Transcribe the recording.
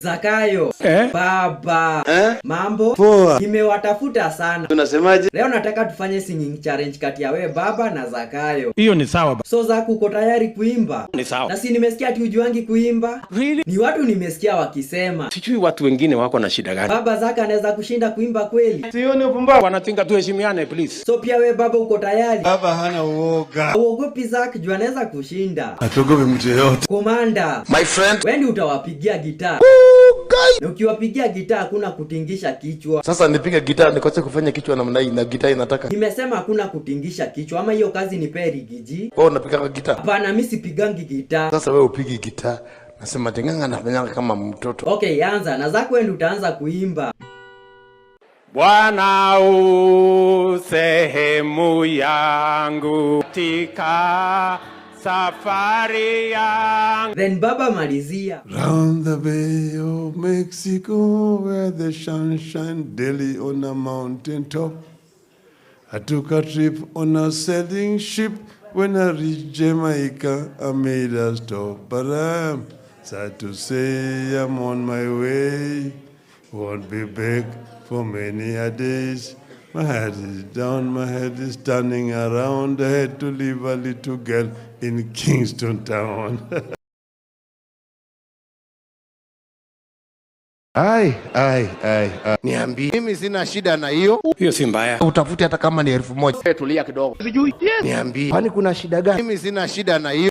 Zakayo, baba, mambo, poa. Nimewatafuta sana. Unasemaje? Leo nataka tufanye singing challenge kati ya wewe baba na Zakayo. Hiyo ni sawa baba. So Zaku, uko tayari kuimba? Ni sawa. Na si nimesikia ati hujuangi kuimba? Really? Ni watu nimesikia wakisema. Sijui watu wengine wako na shida gani. Baba Zaka anaweza kushinda kuimba kweli? Sioni upumbavu. Wanatinga tuheshimiane please. So pia wewe baba uko tayari? Baba hana uoga. Uogopi Zaka juu anaweza kushinda. Atogope mtu yote. Komanda, My friend. wewe utawapigia gitaa. Na ukiwapigia gitaa hakuna kutingisha kichwa. Sasa nipige gitaa nikose kufanya kichwa namna hii na gitaa inataka. Nimesema hakuna kutingisha kichwa, ama hiyo kazi ni peri giji. Wewe unapiga gitaa? Hapana, mimi sipigangi gitaa. Sasa wewe upigi gitaa. Nasema tenganga anafanya kama mtoto. Okay, anza. Na Zako wewe utaanza kuimba. Bwana sehemu yangu tika safari yangu. Then baba malizia. Round the Bay of Mexico, where the sun shines daily on a mountain top, I took a trip on a sailing ship. When I reached Jamaica, I made a stop. But I'm sad to say I'm on my way. Won't be back for many a days. My head is down, my head is turning around. I had to leave a little girl in Kingston Town. Ai. Niambie. Mimi sina shida na hiyo. Hiyo si mbaya. Utafuti hata kama ni 1000. Tulia kidogo. Niambie. Kwani kuna shida gani? Mimi sina shida na hiyo.